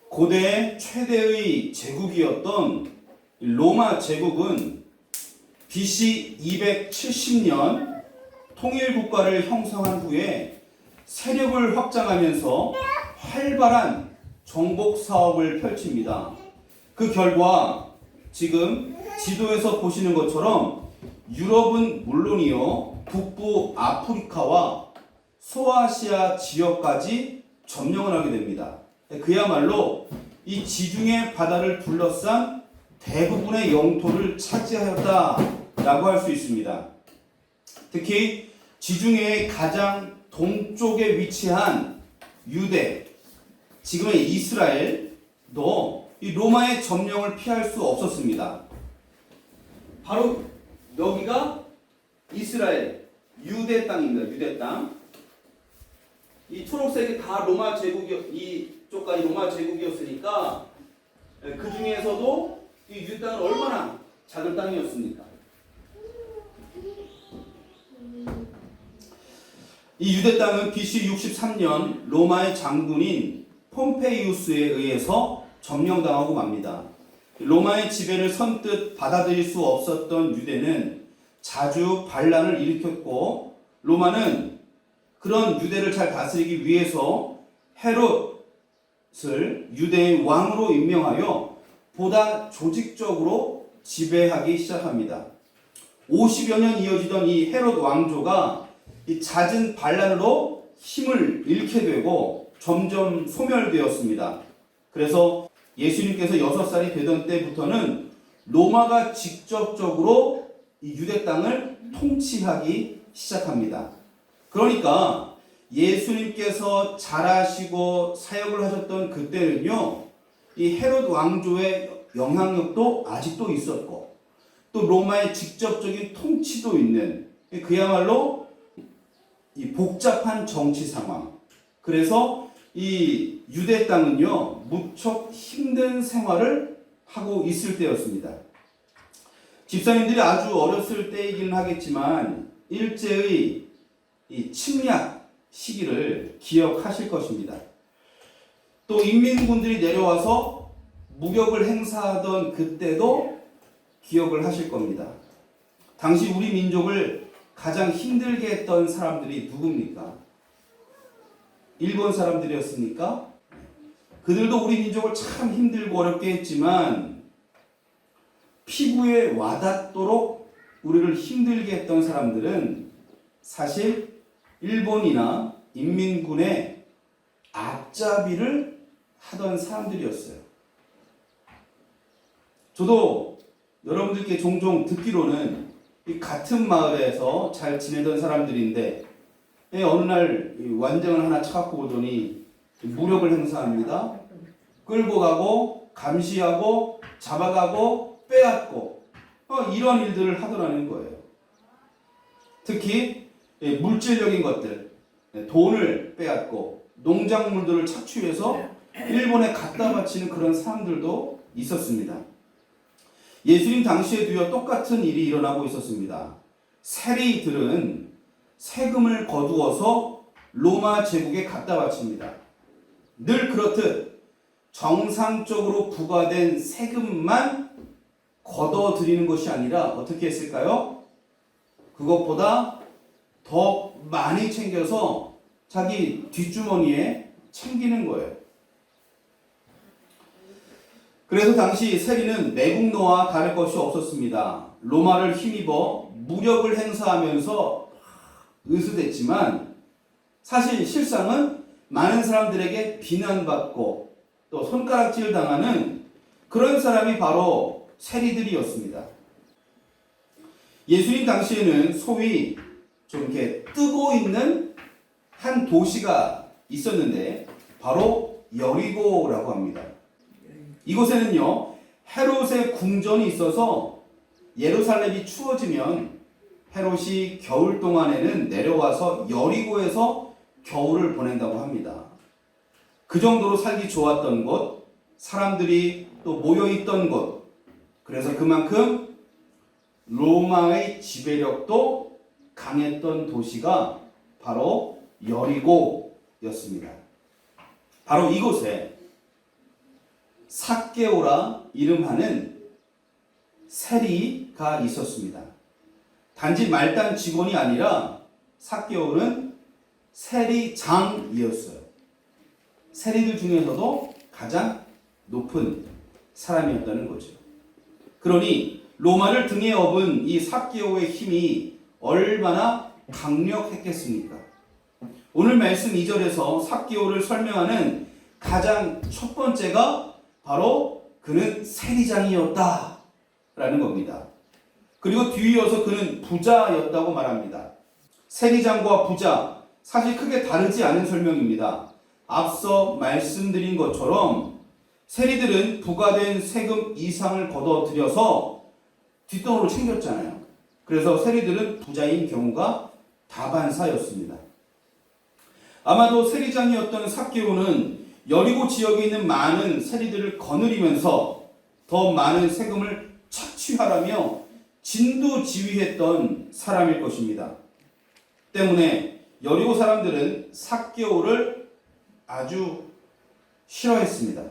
고대 최대의 제국이었던 로마 제국은 BC 270년 통일국가를 형성한 후에 세력을 확장하면서 활발한 정복 사업을 펼칩니다. 그 결과 지금 지도에서 보시는 것처럼 유럽은 물론이요, 북부 아프리카와 소아시아 지역까지 점령을 하게 됩니다. 그야말로 이 지중해 바다를 둘러싼 대부분의 영토를 차지하였다라고 할 수 있습니다. 특히 지중해의 가장 동쪽에 위치한 유대, 지금의 이스라엘도 이 로마의 점령을 피할 수 없었습니다. 바로 여기가 이스라엘, 유대 땅입니다. 유대 땅. 이 초록색이 다 로마 이쪽까지 로마 제국이었으니까 그 중에서도 이 유대 땅은 얼마나 작은 땅이었습니까? 이 유대 땅은 BC 63년 로마의 장군인 폼페이우스에 의해서 점령당하고 맙니다. 로마의 지배를 선뜻 받아들일 수 없었던 유대는 자주 반란을 일으켰고, 로마는 그런 유대를 잘 다스리기 위해서 헤롯을 유대의 왕으로 임명하여 보다 조직적으로 지배하기 시작합니다. 50여 년 이어지던 이 헤롯 왕조가 이 잦은 반란으로 힘을 잃게 되고 점점 소멸되었습니다. 그래서 예수님께서 6살이 되던 때부터는 로마가 직접적으로 이 유대 땅을 통치하기 시작합니다. 그러니까 예수님께서 자라시고 사역을 하셨던 그때는요, 이 헤롯 왕조의 영향력도 아직도 있었고, 또 로마의 직접적인 통치도 있는, 그야말로 이 복잡한 정치 상황. 그래서 이 유대 땅은요, 무척 힘든 생활을 하고 있을 때였습니다. 집사님들이 아주 어렸을 때이기는 하겠지만 일제의 이 침략 시기를 기억하실 것입니다. 또 인민군들이 내려와서 무력을 행사하던 그때도 기억을 하실 겁니다. 당시 우리 민족을 가장 힘들게 했던 사람들이 누굽니까? 일본 사람들이었습니까? 그들도 우리 민족을 참 힘들고 어렵게 했지만 피부에 와닿도록 우리를 힘들게 했던 사람들은 사실 일본이나 인민군의 앞잡이를 하던 사람들이었어요. 저도 여러분들께 종종 듣기로는 이 같은 마을에서 잘 지내던 사람들인데 어느 날 완장을 하나 쳐갖고 오더니 무력을 행사합니다. 끌고 가고 감시하고 잡아가고 빼앗고 이런 일들을 하더라는 거예요. 특히 물질적인 것들, 돈을 빼앗고 농작물들을 착취해서 일본에 갖다 바치는 그런 사람들도 있었습니다. 예수님 당시에도요, 똑같은 일이 일어나고 있었습니다. 세리들은 세금을 거두어서 로마 제국에 갖다 바칩니다. 늘 그렇듯 정상적으로 부과된 세금만 걷어들이는 것이 아니라 어떻게 했을까요? 그것보다 더 많이 챙겨서 자기 뒷주머니에 챙기는 거예요. 그래서 당시 세리는 매국노와 다를 것이 없었습니다. 로마를 힘입어 무력을 행사하면서 의수됐지만 사실 실상은 많은 사람들에게 비난받고 또 손가락질 당하는 그런 사람이 바로 세리들이었습니다. 예수님 당시에는 소위 좀 이렇게 뜨고 있는 한 도시가 있었는데 바로 여리고라고 합니다. 이곳에는요, 헤롯의 궁전이 있어서 예루살렘이 추워지면 헤롯이 겨울 동안에는 내려와서 여리고에서 겨울을 보낸다고 합니다. 그 정도로 살기 좋았던 곳, 사람들이 또 모여있던 곳, 그래서 그만큼 로마의 지배력도 강했던 도시가 바로 여리고였습니다. 바로 이곳에 삭개오라 이름하는 세리가 있었습니다. 단지 말단 직원이 아니라 삭개오는 세리장이었어요. 세리들 중에서도 가장 높은 사람이었다는 거죠. 그러니 로마를 등에 업은 이 삭개오의 힘이 얼마나 강력했겠습니까? 오늘 말씀 2절에서 삭개오를 설명하는 가장 첫 번째가 바로 그는 세리장이었다 라는 겁니다. 그리고 뒤이어서 그는 부자였다고 말합니다. 세리장과 부자, 사실 크게 다르지 않은 설명입니다. 앞서 말씀드린 것처럼 세리들은 부과된 세금 이상을 걷어들여서 뒷돈으로 챙겼잖아요. 그래서 세리들은 부자인 경우가 다반사였습니다. 아마도 세리장이었던 삭개오는 여리고 지역에 있는 많은 세리들을 거느리면서 더 많은 세금을 착취하라며 진두지휘했던 사람일 것입니다. 때문에 여리고 사람들은 삭개오를 아주 싫어했습니다.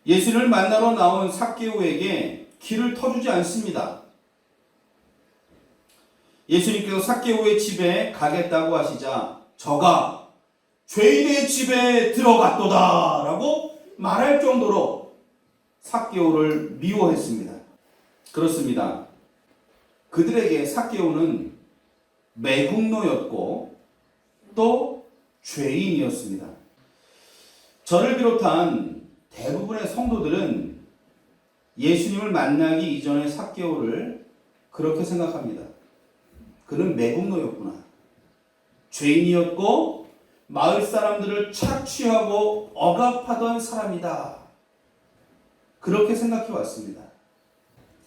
예수를 만나러 나온 삭개오에게 길을 터주지 않습니다. 예수님께서 삭개오의 집에 가겠다고 하시자 저가 죄인의 집에 들어갔도다 라고 말할 정도로 삭개오를 미워했습니다. 그렇습니다. 그들에게 삭개오는 매국노였고 또 죄인이었습니다. 저를 비롯한 대부분의 성도들은 예수님을 만나기 이전의 삭개오를 그렇게 생각합니다. 그는 매국노였구나. 죄인이었고 마을 사람들을 착취하고 억압하던 사람이다. 그렇게 생각해 왔습니다.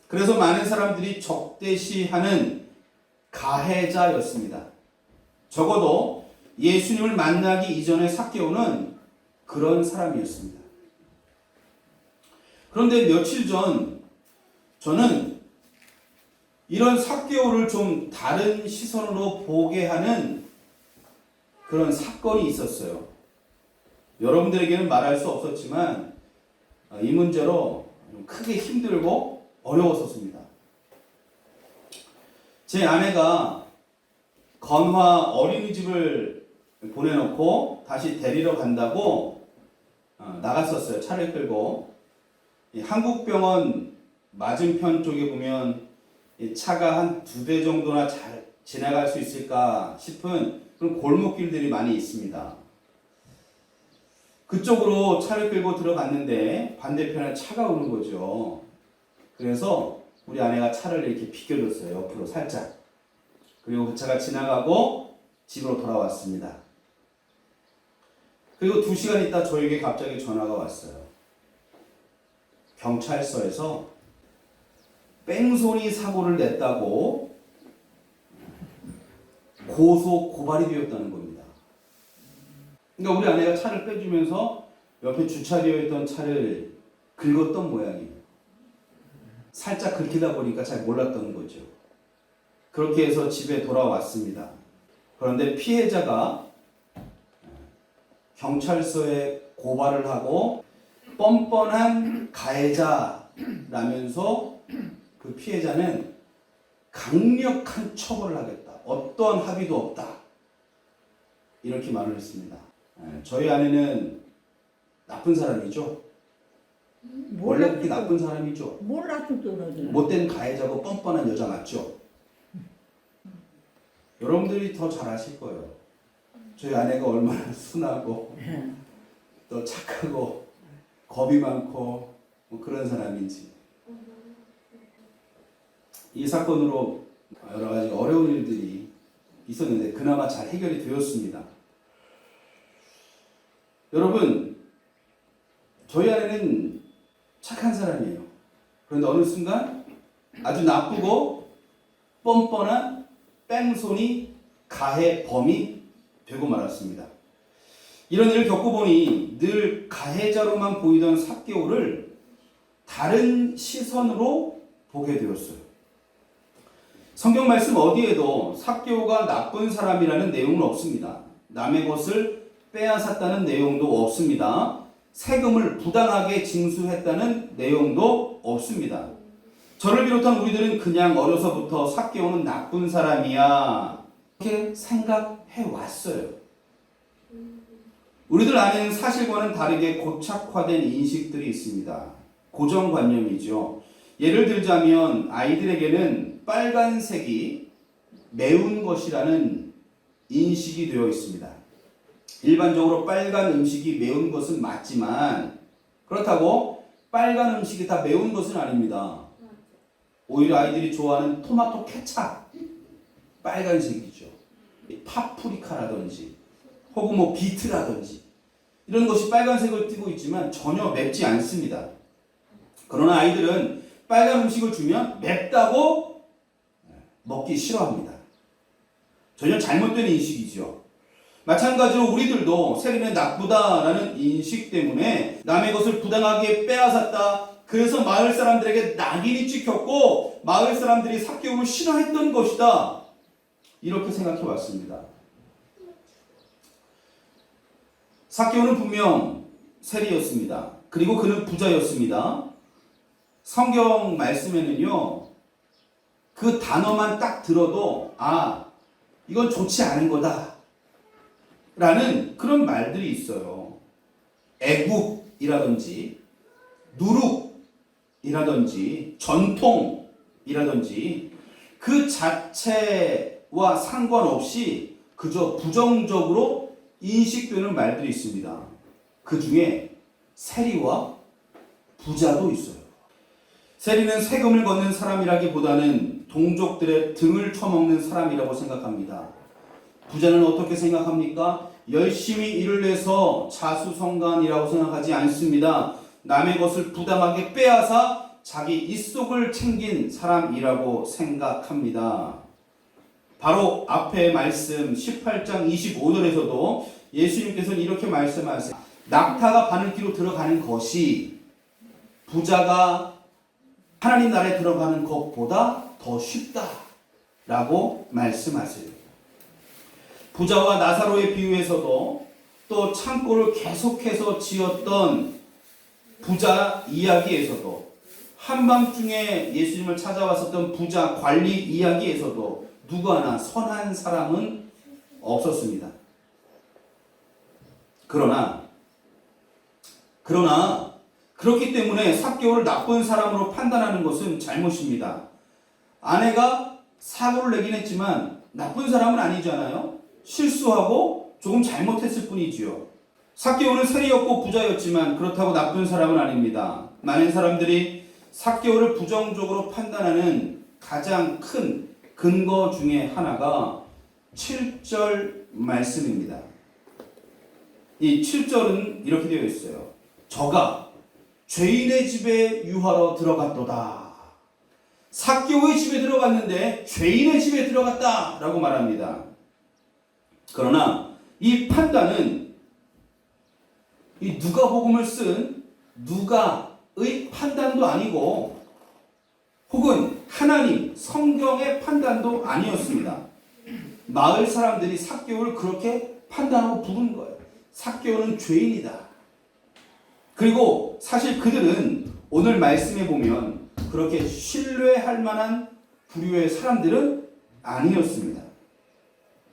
그래서 많은 사람들이 적대시하는 가해자였습니다. 적어도 예수님을 만나기 이전의 삭개오는 그런 사람이었습니다. 그런데 며칠 전 저는 이런 삭개오를 좀 다른 시선으로 보게 하는 그런 사건이 있었어요. 여러분들에게는 말할 수 없었지만 이 문제로 크게 힘들고 어려웠었습니다. 제 아내가 건화 어린이집을 보내놓고 다시 데리러 간다고 나갔었어요. 차를 끌고. 한국병원 맞은편 쪽에 보면 차가 한 2대 정도나 잘 지나갈 수 있을까 싶은 그런 골목길들이 많이 있습니다. 그쪽으로 차를 끌고 들어갔는데 반대편에 차가 오는 거죠. 그래서 우리 아내가 차를 이렇게 비껴줬어요. 옆으로 살짝. 그리고 그 차가 지나가고 집으로 돌아왔습니다. 그리고 2시간 있다 저에게 갑자기 전화가 왔어요. 경찰서에서 뺑소니 사고를 냈다고 고소 고발이 되었다는 겁니다. 그러니까 우리 아내가 차를 빼주면서 옆에 주차되어 있던 차를 긁었던 모양이에요. 살짝 긁히다 보니까 잘 몰랐던 거죠. 그렇게 해서 집에 돌아왔습니다. 그런데 피해자가 경찰서에 고발을 하고 뻔뻔한 가해자라면서 그 피해자는 강력한 처벌을 하겠다. 어떠한 합의도 없다. 이렇게 말을 했습니다. 저희 아내는 나쁜 사람이죠. 원래 그렇게 나쁜 사람이죠. 몰랐을 때는 못된 가해자고 뻔뻔한 여자 맞죠? 여러분들이 더 잘 아실 거예요. 저희 아내가 얼마나 순하고 또 착하고 겁이 많고 뭐 그런 사람인지. 이 사건으로 여러 가지 어려운 일들이 있었는데 그나마 잘 해결이 되었습니다. 여러분, 저희 아내는 착한 사람이에요. 그런데 어느 순간 아주 나쁘고 뻔뻔한 뺑소니 가해범이 되고 말았습니다. 이런 일을 겪어보니 늘 가해자로만 보이던 삭개오를 다른 시선으로 보게 되었어요. 성경 말씀 어디에도 삭개오가 나쁜 사람이라는 내용은 없습니다. 남의 것을 빼앗았다는 내용도 없습니다. 세금을 부당하게 징수했다는 내용도 없습니다. 저를 비롯한 우리들은 그냥 어려서부터 삭개오는 나쁜 사람이야 이렇게 생각해 왔어요. 우리들 안에는 사실과는 다르게 고착화된 인식들이 있습니다. 고정관념이죠. 예를 들자면 아이들에게는 빨간색이 매운 것이라는 인식이 되어 있습니다. 일반적으로 빨간 음식이 매운 것은 맞지만 그렇다고 빨간 음식이 다 매운 것은 아닙니다. 오히려 아이들이 좋아하는 토마토 케찹 빨간색이죠. 파프리카라든지 혹은 뭐 비트라든지 이런 것이 빨간색을 띠고 있지만 전혀 맵지 않습니다. 그러나 아이들은 빨간 음식을 주면 맵다고 먹기 싫어합니다. 전혀 잘못된 인식이죠. 마찬가지로 우리들도 세리는 나쁘다라는 인식 때문에 남의 것을 부당하게 빼앗았다. 그래서 마을 사람들에게 낙인이 찍혔고 마을 사람들이 삭개오를 싫어했던 것이다. 이렇게 생각해 왔습니다. 삭개오는 분명 세리였습니다. 그리고 그는 부자였습니다. 성경 말씀에는요, 그 단어만 딱 들어도 이건 좋지 않은 거다 라는 그런 말들이 있어요. 애국이라든지 누룩이라든지 전통이라든지 그 자체와 상관없이 그저 부정적으로 인식되는 말들이 있습니다. 그 중에 세리와 부자도 있어요. 세리는 세금을 걷는 사람이라기보다는 동족들의 등을 쳐먹는 사람이라고 생각합니다. 부자는 어떻게 생각합니까? 열심히 일을 해서 자수성가한이라고 생각하지 않습니다. 남의 것을 부당하게 빼앗아 자기 입속을 챙긴 사람이라고 생각합니다. 바로 앞에 말씀 18장 25절에서도 예수님께서는 이렇게 말씀하세요. 낙타가 바늘귀로 들어가는 것이 부자가 하나님 나라에 들어가는 것보다 더 쉽다라고 말씀하세요. 부자와 나사로의 비유에서도 또 창고를 계속해서 지었던 부자 이야기에서도 한밤중에 예수님을 찾아왔었던 부자 관리 이야기에서도 누구 하나 선한 사람은 없었습니다. 그러나 그렇기 때문에 삭개오를 나쁜 사람으로 판단하는 것은 잘못입니다. 아내가 사고를 내긴 했지만 나쁜 사람은 아니잖아요. 실수하고 조금 잘못했을 뿐이지요. 삭개오는 세리였고 부자였지만 그렇다고 나쁜 사람은 아닙니다. 많은 사람들이 삭개오를 부정적으로 판단하는 가장 큰 근거 중에 하나가 7절 말씀입니다. 이 7절은 이렇게 되어 있어요. 저가 죄인의 집에 유하러 들어갔도다. 삭개오의 집에 들어갔는데 죄인의 집에 들어갔다 라고 말합니다. 그러나 이 판단은 이 누가복음을 쓴 누가의 판단도 아니고 혹은 하나님 성경의 판단도 아니었습니다. 마을 사람들이 삭개오를 그렇게 판단하고 부른 거예요. 삭개오는 죄인이다. 그리고 사실 그들은 오늘 말씀에 보면 그렇게 신뢰할 만한 부류의 사람들은 아니었습니다.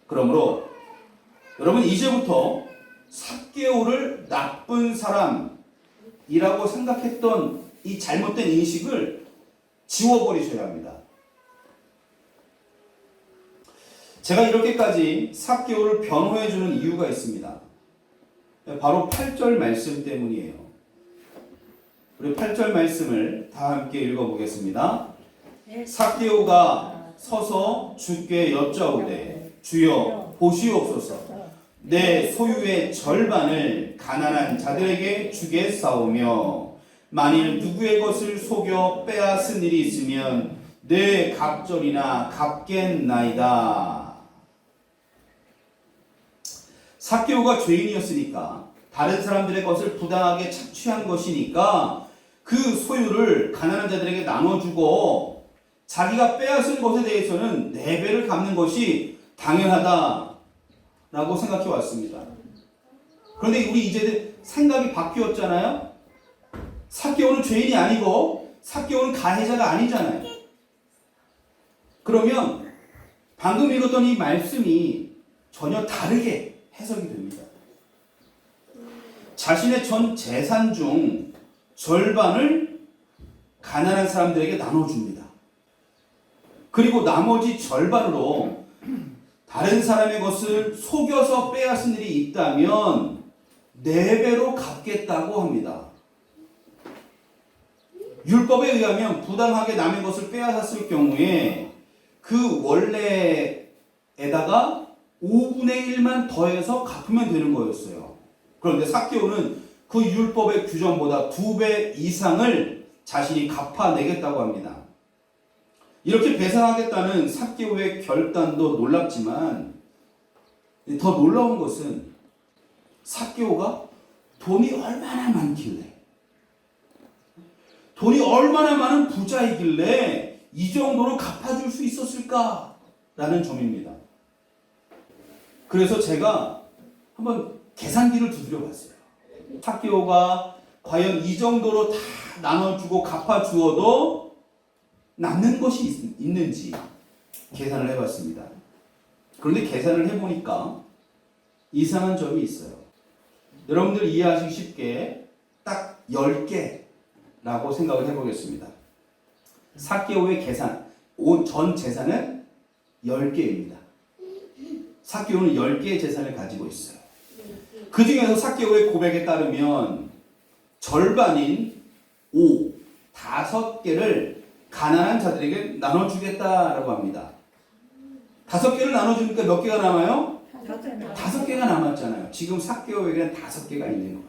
그러므로 여러분 이제부터 삭개오를 나쁜 사람이라고 생각했던 이 잘못된 인식을 지워버리셔야 합니다. 제가 이렇게까지 삭개오를 변호해주는 이유가 있습니다. 바로 8절 말씀 때문이에요. 우리 8절 말씀을 다 함께 읽어보겠습니다. 삭개오가 서서 주께 여짜오되 주여 보시옵소서. 내 소유의 절반을 가난한 자들에게 주겠사오며 만일 누구의 것을 속여 빼앗은 일이 있으면 내 갑절이나 갚겠나이다. 삭개오가 죄인이었으니까 다른 사람들의 것을 부당하게 착취한 것이니까 그 소유를 가난한 자들에게 나눠주고 자기가 빼앗은 것에 대해서는 4배를 갚는 것이 당연하다라고 생각해 왔습니다. 그런데 우리 이제 생각이 바뀌었잖아요. 삭개오는 죄인이 아니고 삭개오는 가해자가 아니잖아요. 그러면 방금 읽었던 이 말씀이 전혀 다르게 해석이 됩니다. 자신의 전 재산 중 절반을 가난한 사람들에게 나눠줍니다. 그리고 나머지 절반으로 다른 사람의 것을 속여서 빼앗은 일이 있다면 4배로 갚겠다고 합니다. 율법에 의하면 부당하게 남의 것을 빼앗았을 경우에 그 원래에다가 5분의 1만 더해서 갚으면 되는 거였어요. 그런데 삭개오는 그 율법의 규정보다 2배 이상을 자신이 갚아내겠다고 합니다. 이렇게 배상하겠다는 삭개오의 결단도 놀랍지만 더 놀라운 것은 삭개오가 돈이 얼마나 많길래, 돈이 얼마나 많은 부자이길래 이 정도로 갚아줄 수 있었을까라는 점입니다. 그래서 제가 한번 계산기를 두드려 봤어요. 삭개오가 과연 이 정도로 다 나눠주고 갚아주어도 남는 것이 있는지 계산을 해봤습니다. 그런데 계산을 해보니까 이상한 점이 있어요. 여러분들 이해하시기 쉽게 딱 10개라고 생각을 해보겠습니다. 삭개오의 계산, 전 재산은 10개입니다. 삭개오는 10개의 재산을 가지고 있어요. 그 중에서 삭개오의 고백에 따르면 절반인 5개를 가난한 자들에게 나눠주겠다라고 합니다. 5개를 나눠주니까 몇 개가 남아요? 5개가 남았잖아요. 지금 삭개오에게는 5개가 있는 거예요.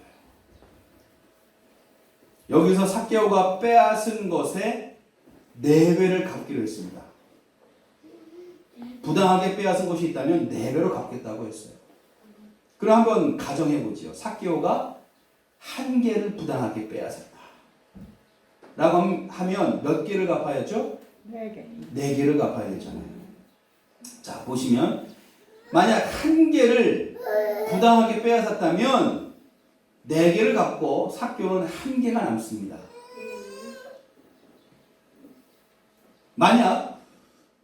여기서 삭개오가 빼앗은 것에 4배를 갚기로 했습니다. 부당하게 빼앗은 것이 있다면 4배로 갚겠다고 했어요. 그럼 한번 가정해보죠. 삭개오가 1개를 부당하게 빼앗았다 라고 하면 몇 개를 갚아야죠? 4개. 4개를 갚아야 되잖아요. 자, 보시면 만약 1개를 부당하게 빼앗았다면 4개를 갚고 삭개오는 1개가 남습니다. 만약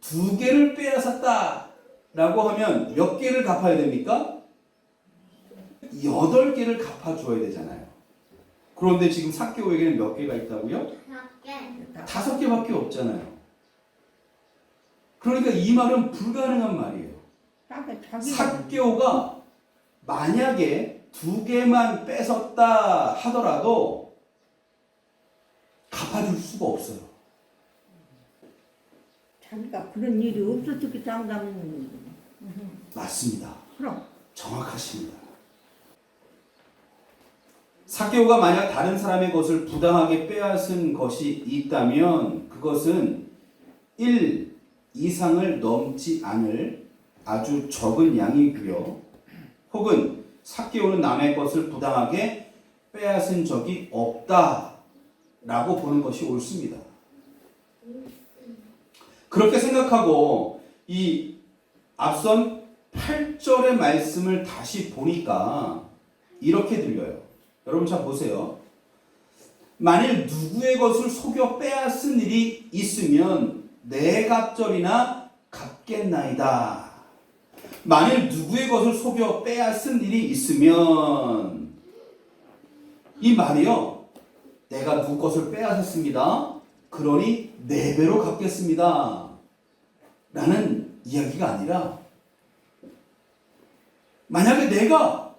2개를 빼앗았다라고 하면 몇 개를 갚아야 됩니까? 8개를 갚아줘야 되잖아요. 그런데 지금 삭개오에게는 몇 개가 있다고요? 5개밖에 없잖아요. 그러니까 이 말은 불가능한 말이에요. 삭개오가 만약에 2개만 뺏었다 하더라도 갚아줄 수가 없어요. 자기가 그런 일이 없었기 장담은. 맞습니다. 그럼. 정확하십니다. 삭개오가 만약 다른 사람의 것을 부당하게 빼앗은 것이 있다면 그것은 1 이상을 넘지 않을 아주 적은 양이고요. 혹은 삭개오는 남의 것을 부당하게 빼앗은 적이 없다라고 보는 것이 옳습니다. 그렇게 생각하고 이 앞선 8절의 말씀을 다시 보니까 이렇게 들려요. 여러분 잘 보세요. 만일 누구의 것을 속여 빼앗은 일이 있으면 내 갑절이나 갚겠나이다. 만일 누구의 것을 속여 빼앗은 일이 있으면 이 말이요. 내가 누구 것을 빼앗았습니다. 그러니 4배로 갚겠습니다. 라는 이야기가 아니라 만약에 내가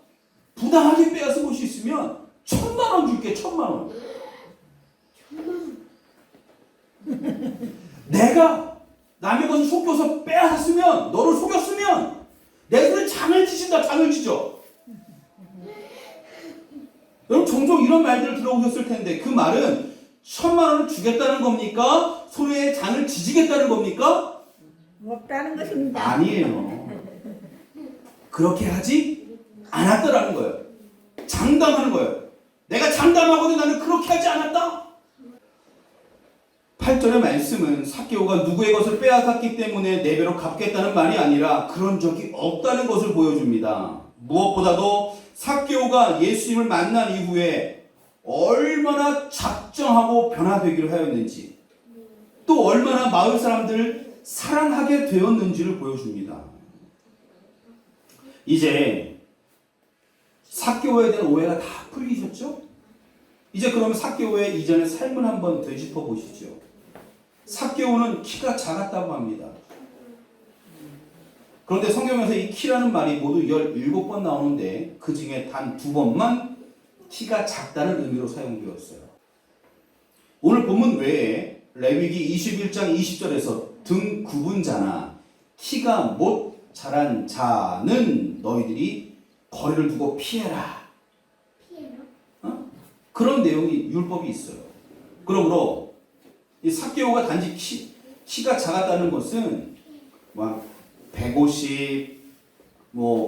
부당하게 빼앗은 것이 있으면 1,000,000원 줄게. 1,000,000원. 내가 남의 것을 속여서 빼앗았으면, 너를 속였으면 내 손에 장을 치신다. 장을 치죠. 여러분 종종 이런 말들을 들어보셨을 텐데 그 말은 1,000,000원을 주겠다는 겁니까? 손에 장을 지지겠다는 겁니까? 없다는 것입니다. 아니에요. 그렇게 하지 않았더라는 거예요. 장담하는 거예요. 내가 장담하거든 나는 그렇게 하지 않았다. 8절 18절의 말씀은 삭개오가 누구의 것을 빼앗았기 때문에 네 배로 갚겠다는 말이 아니라 그런 적이 없다는 것을 보여줍니다. 무엇보다도 삭개오가 예수님을 만난 이후에 얼마나 작정하고 변화되기를 하였는지, 또 얼마나 마을 사람들을 사랑하게 되었는지를 보여줍니다. 이제 삭개오에 대한 오해가 다 풀리셨죠? 이제 그러면 삭개오의 이전의 삶을 한번 되짚어 보시죠. 삭개오는 키가 작았다고 합니다. 그런데 성경에서 이 키라는 말이 모두 17번 나오는데 그 중에 단 2번만 키가 작다는 의미로 사용되었어요. 오늘 본문 외에 레위기 21장 20절에서 등 굽은 자나 키가 못 자란 자는 너희들이 거리를 두고 피해라. 그런 내용이 율법이 있어요. 그러므로 이 삭개오가 단지 키가 작았다는 것은 150,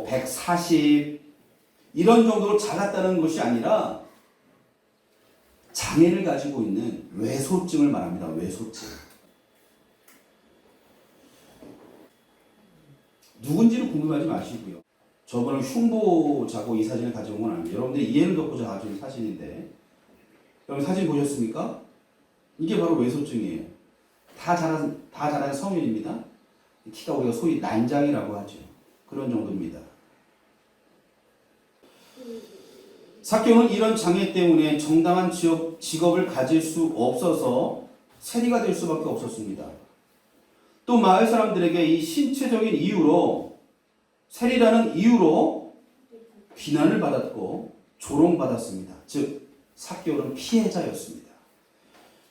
140 이런 정도로 작았다는 것이 아니라 장애를 가지고 있는 외소증을 말합니다. 외소증. 누군지는 궁금하지 마시고요. 저번에 흉보자고 이 사진을 가져온 건 아니에요. 여러분들 이해를 돕고자 가져온 사진인데, 여러분 사진 보셨습니까? 이게 바로 외소증이에요. 다 자란 성인입니다. 키가 우리가 소위 난장이라고 하죠. 그런 정도입니다. 삭개오는 이런 장애 때문에 정당한 직업을 가질 수 없어서 세리가 될 수밖에 없었습니다. 또 마을 사람들에게 이 신체적인 이유로, 세리라는 이유로 비난을 받았고 조롱받았습니다. 즉 삭개오는 피해자였습니다.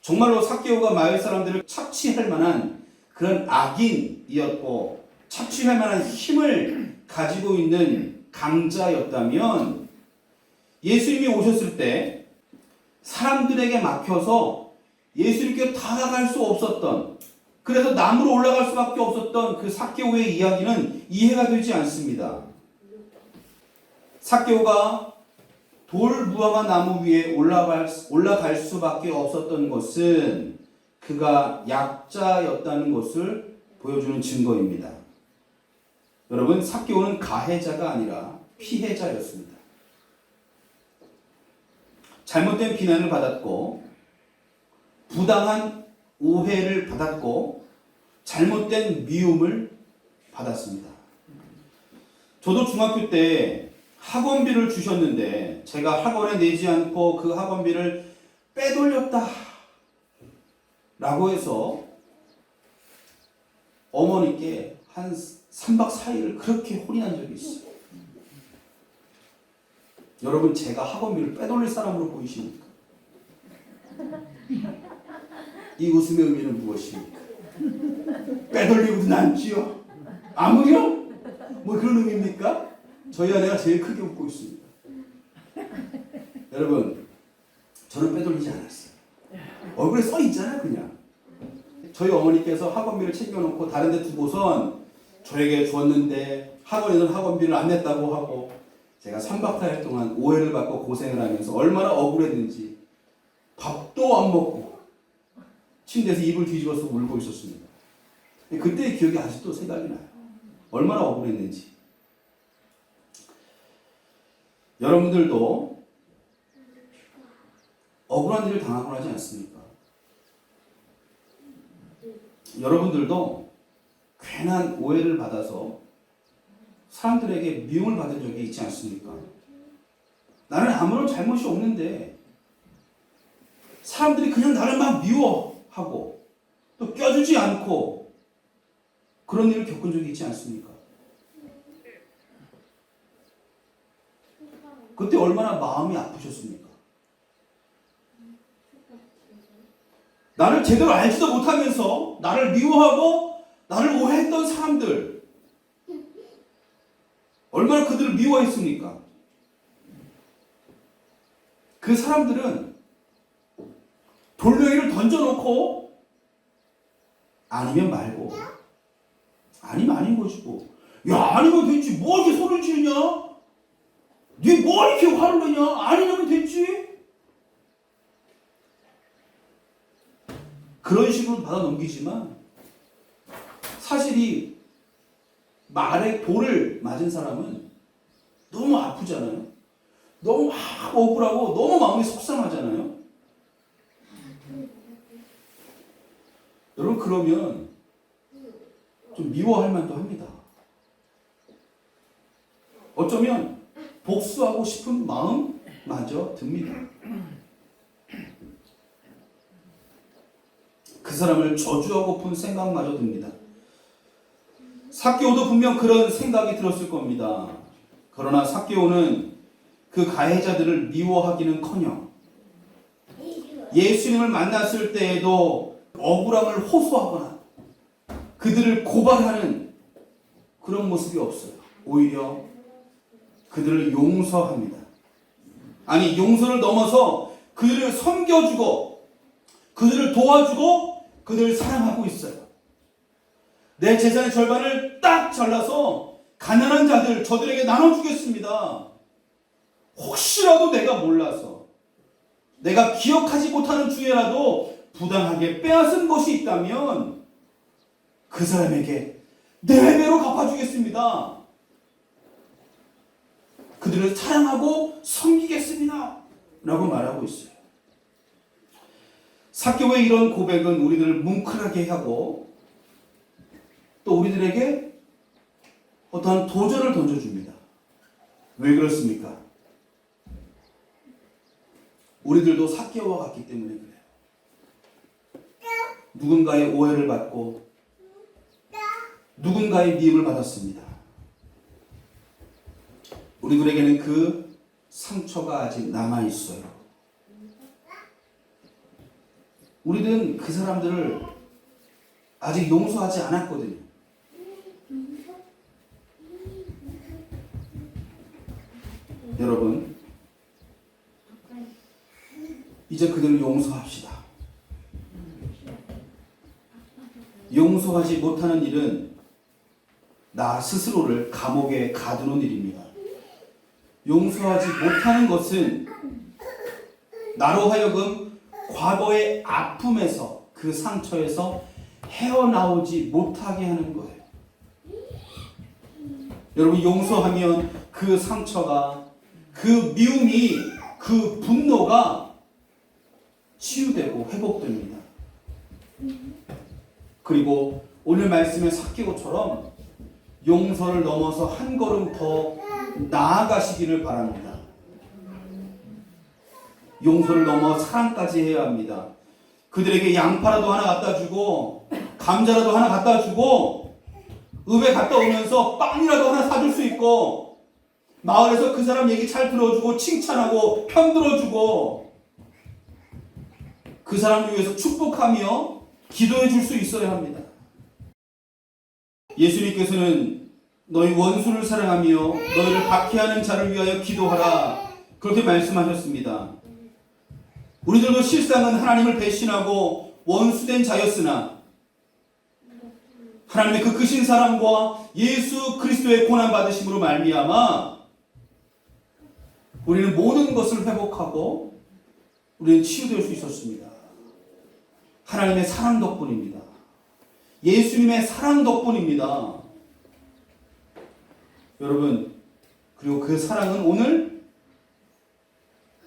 정말로 삭개오가 마을 사람들을 착취할 만한 그런 악인이었고 착취할 만한 힘을 가지고 있는 강자였다면 예수님이 오셨을 때 사람들에게 막혀서 예수님께 다가갈 수 없었던, 그래서 나무로 올라갈 수밖에 없었던 그 삭개오의 이야기는 이해가 되지 않습니다. 삭개오가 돌 무화과 나무 위에 올라갈 수밖에 없었던 것은 그가 약자였다는 것을 보여주는 증거입니다. 여러분, 삭개오는 가해자가 아니라 피해자였습니다. 잘못된 비난을 받았고 부당한 오해를 받았고 잘못된 미움을 받았습니다. 저도 중학교 때 학원비를 주셨는데 제가 학원에 내지 않고 그 학원비를 빼돌렸다 라고 해서 어머니께 한 3박 4일을 그렇게 혼인한 적이 있어요. 여러분, 제가 학원비를 빼돌릴 사람으로 보이십니까? 이 웃음의 의미는 무엇입니까? 빼돌리고도 남지요? 아무려? 뭐 그런 의미입니까? 저희 아내가 제일 크게 웃고 있습니다. 여러분, 저는 빼돌리지 않았어요. 얼굴에 써 있잖아요, 그냥. 저희 어머니께서 학원비를 챙겨놓고 다른 데 두고선 저에게 주었는데 학원에는 학원비를 안 냈다고 하고 제가 3박 4일 동안 오해를 받고 고생을 하면서 얼마나 억울했는지 밥도 안 먹고 침대에서 이불 뒤집어서 울고 있었습니다. 그때의 기억이 아직도 생각이 나요. 얼마나 억울했는지. 여러분들도 억울한 일을 당하곤 하지 않습니까? 여러분들도 괜한 오해를 받아서 사람들에게 미움을 받은 적이 있지 않습니까? 나는 아무런 잘못이 없는데 사람들이 그냥 나를 막 미워하고 또 껴주지 않고 그런 일을 겪은 적이 있지 않습니까? 그때 얼마나 마음이 아프셨습니까? 나를 제대로 알지도 못하면서 나를 미워하고 나를 오해했던 사람들, 얼마나 그들을 미워했습니까? 그 사람들은 돌멩이를 던져놓고 아니면 말고, 아니면 아닌 것이고, 야, 아니면 됐지, 뭐 이렇게 소리를 지르냐? 네 뭐 이렇게 화를 내냐? 아니면 됐지? 그런 식으로 받아 넘기지만 사실 이 말에 돌을 맞은 사람은 너무 아프잖아요. 너무 막 억울하고 너무 마음이 속상하잖아요. 여러분 그러면 좀 미워할 만도 합니다. 어쩌면 복수하고 싶은 마음마저 듭니다. 그 사람을 저주하고픈 생각마저 듭니다. 삭개오도 분명 그런 생각이 들었을 겁니다. 그러나 삭개오는 그 가해자들을 미워하기는커녕 예수님을 만났을 때에도 억울함을 호소하거나 그들을 고발하는 그런 모습이 없어요. 오히려 그들을 용서합니다. 아니 용서를 넘어서 그들을 섬겨주고 그들을 도와주고 그들을 사랑하고 있어요. 내 재산의 절반을 딱 잘라서 가난한 자들 저들에게 나눠주겠습니다. 혹시라도 내가 몰라서 내가 기억하지 못하는 주에라도 부당하게 빼앗은 것이 있다면 그 사람에게 4배로 갚아주겠습니다. 그들을 사랑하고 섬기겠습니다. 라고 말하고 있어요. 삭개오의 이런 고백은 우리들을 뭉클하게 하고 또 우리들에게 어떠한 도전을 던져줍니다. 왜 그렇습니까? 우리들도 삭개오와 같기 때문에 그래요. 누군가의 오해를 받고 누군가의 미움을 받았습니다. 우리들에게는 그 상처가 아직 남아있어요. 우리들은 그 사람들을 아직 용서하지 않았거든요. 여러분, 이제 그들을 용서합시다. 용서하지 못하는 일은 나 스스로를 감옥에 가두는 일입니다. 용서하지 못하는 것은 나로 하여금 과거의 아픔에서 그 상처에서 헤어나오지 못하게 하는 거예요. 여러분 용서하면 그 상처가 그 미움이 그 분노가 치유되고 회복됩니다. 그리고 오늘 말씀의 삭개오처럼 용서를 넘어서 한 걸음 더 나아가시기를 바랍니다. 용서를 넘어 사랑까지 해야 합니다. 그들에게 양파라도 하나 갖다 주고 감자라도 하나 갖다 주고 읍에 갔다 오면서 빵이라도 하나 사줄 수 있고 마을에서 그 사람 얘기 잘 들어주고 칭찬하고 편들어주고 그 사람을 위해서 축복하며 기도해 줄 수 있어야 합니다. 예수님께서는 너희 원수를 사랑하며 너희를 박해하는 자를 위하여 기도하라 그렇게 말씀하셨습니다. 우리들도 실상은 하나님을 배신하고 원수된 자였으나 하나님의 그 크신 사랑과 예수 그리스도의 고난받으심으로 말미암아 우리는 모든 것을 회복하고 우리는 치유될 수 있었습니다. 하나님의 사랑 덕분입니다. 예수님의 사랑 덕분입니다. 여러분, 그리고 그 사랑은 오늘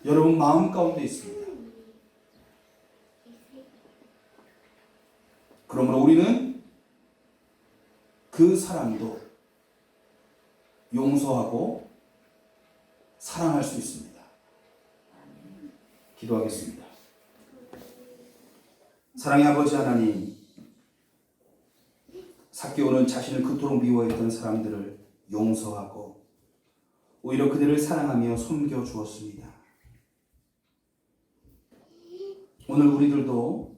여러분 마음 가운데 있습니다. 그러므로 우리는 그 사랑도 용서하고 사랑할 수 있습니다. 기도하겠습니다. 사랑의 아버지 하나님, 삭개오는 자신을 그토록 미워했던 사람들을 용서하고 오히려 그들을 사랑하며 섬겨 주었습니다. 오늘 우리들도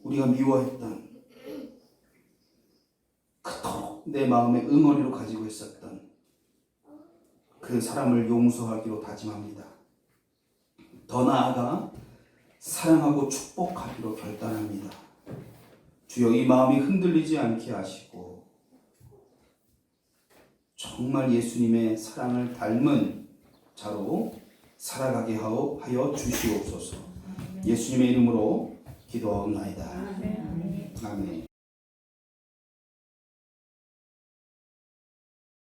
우리가 미워했던 그토록 내 마음에 응어리로 가지고 있었던 그 사람을 용서하기로 다짐합니다. 더 나아가 사랑하고 축복하기로 결단합니다. 주여 이 마음이 흔들리지 않게 하시고 정말 예수님의 사랑을 닮은 자로 살아가게 하여 주시옵소서. 예수님의 이름으로 기도하옵나이다. 아멘. 아멘.